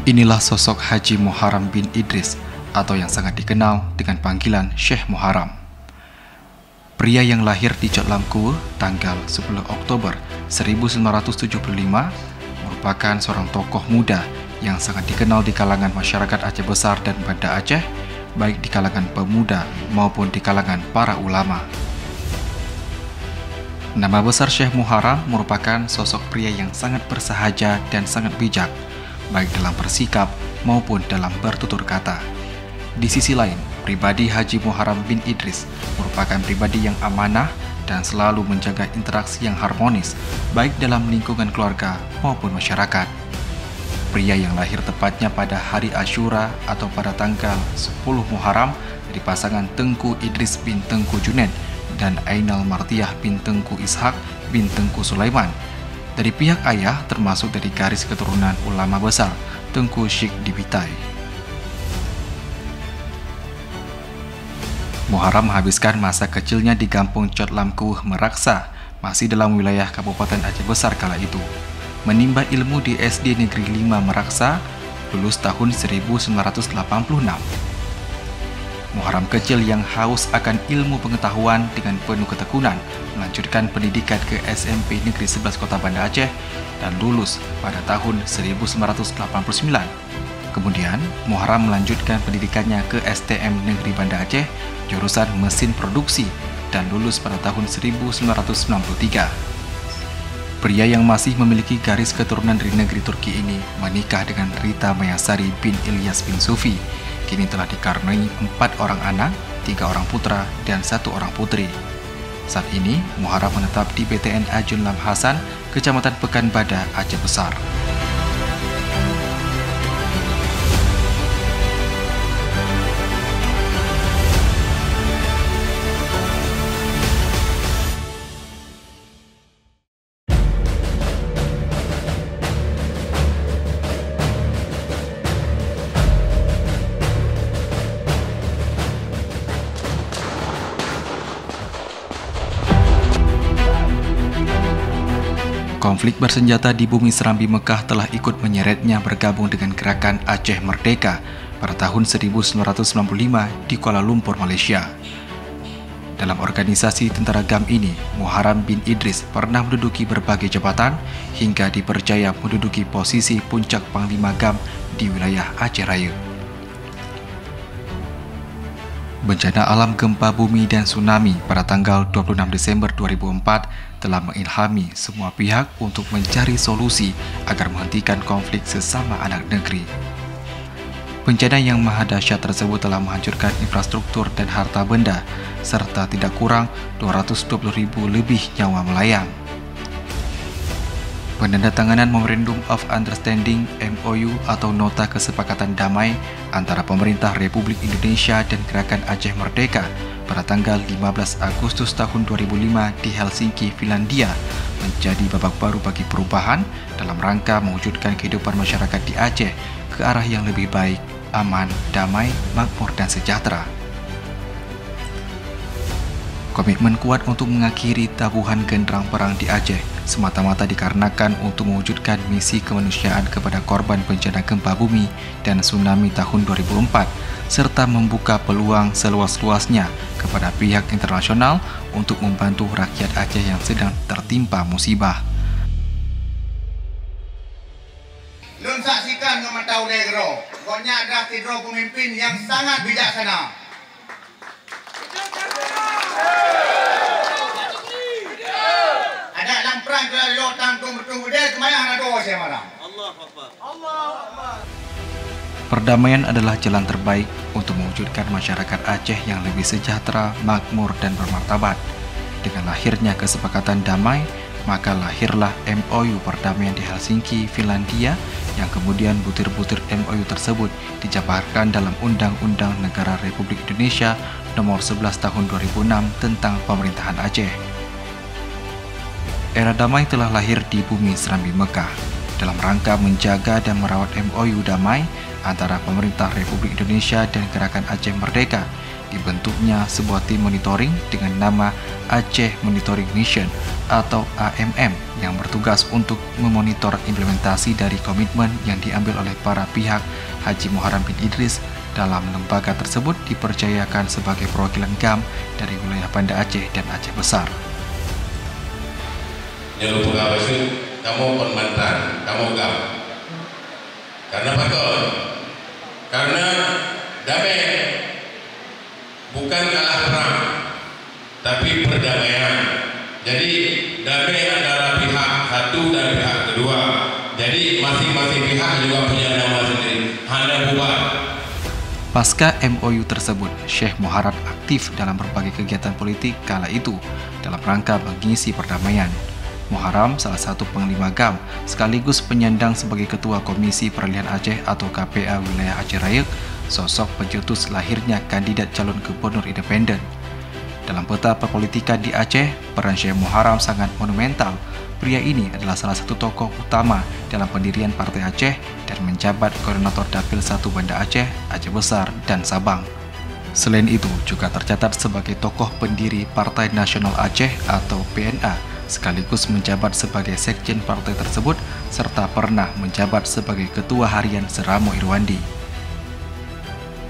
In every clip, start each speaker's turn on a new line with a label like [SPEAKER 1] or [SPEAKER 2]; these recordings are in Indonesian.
[SPEAKER 1] Inilah sosok Haji Muharram bin Idris atau yang sangat dikenal dengan panggilan Syekh Muharram. Pria yang lahir di Cotlamkuwe tanggal 10 Oktober 1975 merupakan seorang tokoh muda yang sangat dikenal di kalangan masyarakat Aceh Besar dan Banda Aceh, baik di kalangan pemuda maupun di kalangan para ulama. Nama besar Syekh Muharram merupakan sosok pria yang sangat bersahaja dan sangat bijak, baik dalam bersikap maupun dalam bertutur kata. Di sisi lain, pribadi Haji Muharram bin Idris merupakan pribadi yang amanah dan selalu menjaga interaksi yang harmonis, baik dalam lingkungan keluarga maupun masyarakat. Pria yang lahir tepatnya pada hari Asyura atau pada tanggal 10 Muharram dari pasangan Tengku Idris bin Tengku Junaid dan Ainal Martiah bin Tengku Ishak bin Tengku Sulaiman. Dari pihak ayah termasuk dari garis keturunan ulama besar Tengku Syekh Dibitai. Muharram menghabiskan masa kecilnya di kampung Cotlamkuwe Meraksa, masih dalam wilayah Kabupaten Aceh Besar kala itu. Menimba ilmu di SD Negeri 5 Meraksa, lulus tahun 1986. Muharram kecil yang haus akan ilmu pengetahuan dengan penuh ketekunan melanjutkan pendidikan ke SMP Negeri 11 Kota Banda Aceh dan lulus pada tahun 1989. Kemudian, Muharram melanjutkan pendidikannya ke STM Negeri Banda Aceh, jurusan mesin produksi, dan lulus pada tahun 1993. Pria yang masih memiliki garis keturunan dari negeri Turki ini menikah dengan Rita Mayasari bin Ilyas bin Sufi. Kini telah dikaruniai 4 orang anak, 3 orang putra, dan 1 orang putri. Saat ini, Muharram menetap di BTN Ajun Lam Hasan, Kecamatan Pekanbadak, Aceh Besar. Konflik bersenjata di bumi Serambi Mekah telah ikut menyeretnya bergabung dengan gerakan Aceh Merdeka pada tahun 1995 di Kuala Lumpur, Malaysia. Dalam organisasi tentara GAM ini, Muharram bin Idris pernah menduduki berbagai jabatan hingga dipercaya menduduki posisi puncak Panglima GAM di wilayah Aceh Raya. Bencana alam gempa bumi dan tsunami pada tanggal 26 Desember 2004 telah mengilhami semua pihak untuk mencari solusi agar menghentikan konflik sesama anak negeri. Bencana yang maha dahsyat tersebut telah menghancurkan infrastruktur dan harta benda, serta tidak kurang 220.000 lebih nyawa melayang. Penandatanganan Memorandum of Understanding (MOU) atau Nota Kesepakatan Damai antara Pemerintah Republik Indonesia dan Gerakan Aceh Merdeka pada tanggal 15 Agustus tahun 2005 di Helsinki, Finlandia menjadi babak baru bagi perubahan dalam rangka mewujudkan kehidupan masyarakat di Aceh ke arah yang lebih baik, aman, damai, makmur, dan sejahtera. Komitmen kuat untuk mengakhiri tabuhan genderang perang di Aceh semata-mata dikarenakan untuk mewujudkan misi kemanusiaan kepada korban bencana gempa bumi dan tsunami tahun 2004, serta membuka peluang seluas-luasnya kepada pihak internasional untuk membantu rakyat Aceh yang sedang tertimpa musibah.
[SPEAKER 2] Lun saksikan ngematau negro, pokoknya ada tidro pemimpin yang sangat bijaksana. Ada dalam perang kalau lo tanggung dia kemana ada doa saya marah. Allah Akbar. Allah Akbar.
[SPEAKER 1] Perdamaian adalah jalan terbaik untuk mewujudkan masyarakat Aceh yang lebih sejahtera, makmur, dan bermartabat. Dengan lahirnya kesepakatan damai, maka lahirlah MOU Perdamaian di Helsinki, Finlandia, yang kemudian butir-butir MOU tersebut dijabarkan dalam Undang-Undang Negara Republik Indonesia Nomor 11 Tahun 2006 tentang Pemerintahan Aceh. Era damai telah lahir di bumi Serambi Mekah dalam rangka menjaga dan merawat MOU damai antara Pemerintah Republik Indonesia dan Gerakan Aceh Merdeka dibentuknya sebuah tim monitoring dengan nama Aceh Monitoring Mission atau AMM yang bertugas untuk memonitor implementasi dari komitmen yang diambil oleh para pihak Haji Muharram bin Idris. Dalam lembaga tersebut dipercayakan sebagai perwakilan GAM dari wilayah Banda Aceh dan Aceh Besar.
[SPEAKER 3] Jalur pegawai itu kamu penmantan, kamu GAM. Karena betul, karena damai bukan kalah perang, tapi perdamaian. Jadi damai antara pihak satu dan pihak kedua. Jadi masing-masing pihak juga punya nama sendiri. Hanya bubar.
[SPEAKER 1] Pasca MOU tersebut, Syekh Muharram aktif dalam berbagai kegiatan politik kala itu dalam rangka mengisi perdamaian. Muharram salah satu panglima GAM sekaligus penyandang sebagai Ketua Komisi Peralihan Aceh atau KPA Wilayah Aceh Raya, sosok pencetus lahirnya kandidat calon gubernur independen. Dalam peta perpolitikan di Aceh, peran Syekh Muharram sangat monumental. Pria ini adalah salah satu tokoh utama dalam pendirian Partai Aceh dan menjabat Koordinator Dapil 1 Banda Aceh, Aceh Besar, dan Sabang. Selain itu, juga tercatat sebagai tokoh pendiri Partai Nasional Aceh atau PNA, sekaligus menjabat sebagai sekjen partai tersebut, serta pernah menjabat sebagai Ketua Harian Seramo Irwandi.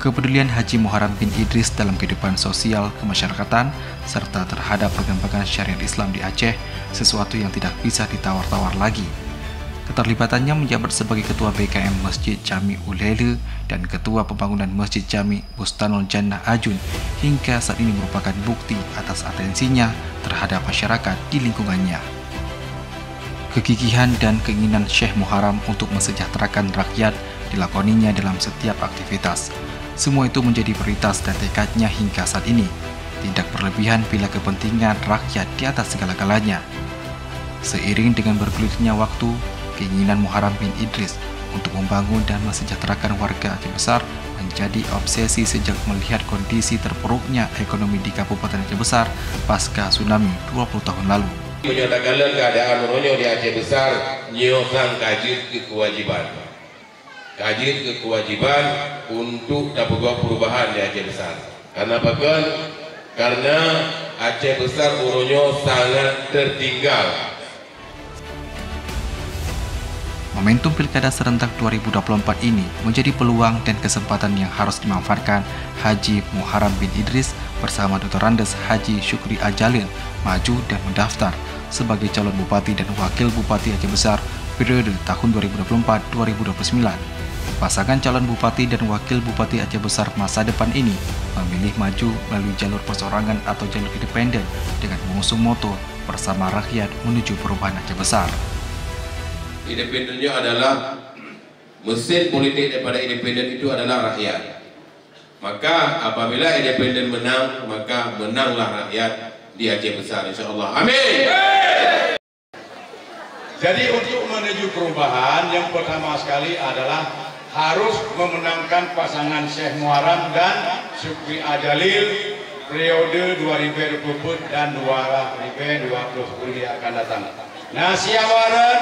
[SPEAKER 1] Kepedulian Haji Muharram bin Idris dalam kehidupan sosial kemasyarakatan serta terhadap perkembangan syariat Islam di Aceh sesuatu yang tidak bisa ditawar-tawar lagi. Keterlibatannya menjabat sebagai Ketua BKM Masjid Jami Ulele dan Ketua Pembangunan Masjid Jami Bustanul Jannah Ajun hingga saat ini merupakan bukti atas atensinya terhadap masyarakat di lingkungannya. Kegigihan dan keinginan Syekh Muharram untuk mensejahterakan rakyat dilakoninya dalam setiap aktivitas. Semua itu menjadi prioritas dan tekadnya hingga saat ini. Tidak berlebihan bila kepentingan rakyat di atas segala-galanya. Seiring dengan bergulirnya waktu, keinginan Muharram bin Idris untuk membangun dan mensejahterakan warga Aceh Besar menjadi obsesi sejak melihat kondisi terpuruknya ekonomi di Kabupaten Aceh Besar pasca tsunami 20 tahun lalu.
[SPEAKER 3] Menyatakanlah keadaan menonyo di Aceh Besar, nyokang kaji kewajiban. Kaji kewajiban untuk dapat perubahan di Aceh Besar. Karena bahkan karena Aceh Besar uronyo sangat tertinggal.
[SPEAKER 1] Momentum Pilkada serentak 2024 ini menjadi peluang dan kesempatan yang harus dimanfaatkan Haji Muharram bin Idris bersama Dr. Andes Haji Syukri Ajalil maju dan mendaftar sebagai calon Bupati dan Wakil Bupati Aceh Besar periode tahun 2024-2029. Pasangan calon Bupati dan Wakil Bupati Aceh Besar masa depan ini memilih maju melalui jalur perseorangan atau jalur independen dengan mengusung moto bersama rakyat menuju perubahan Aceh Besar.
[SPEAKER 3] Independennya adalah mesin politik daripada independen itu adalah rakyat. Maka apabila independen menang, maka menanglah rakyat di Aceh Besar, insyaAllah. Amin.
[SPEAKER 2] Jadi untuk menuju perubahan yang pertama sekali adalah harus memenangkan pasangan Syekh Muharram dan Syukri Ajalil periode 2024 dan 2020 yang akan datang. Nasiawaran.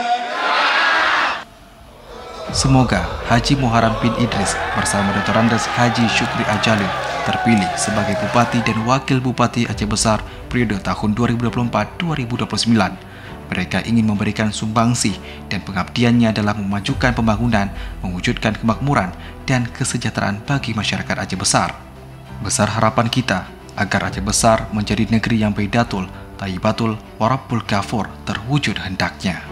[SPEAKER 1] Semoga Haji Muharram bin Idris bersama Dr. Andes Haji Syukri Ajalil terpilih sebagai Bupati dan Wakil Bupati Aceh Besar periode tahun 2024-2029. Mereka ingin memberikan sumbangsi dan pengabdiannya dalam memajukan pembangunan, mewujudkan kemakmuran dan kesejahteraan bagi masyarakat Aceh Besar. Besar harapan kita agar Aceh Besar menjadi negeri yang baidatul, thayyibatul, warabbul ghafur terwujud hendaknya.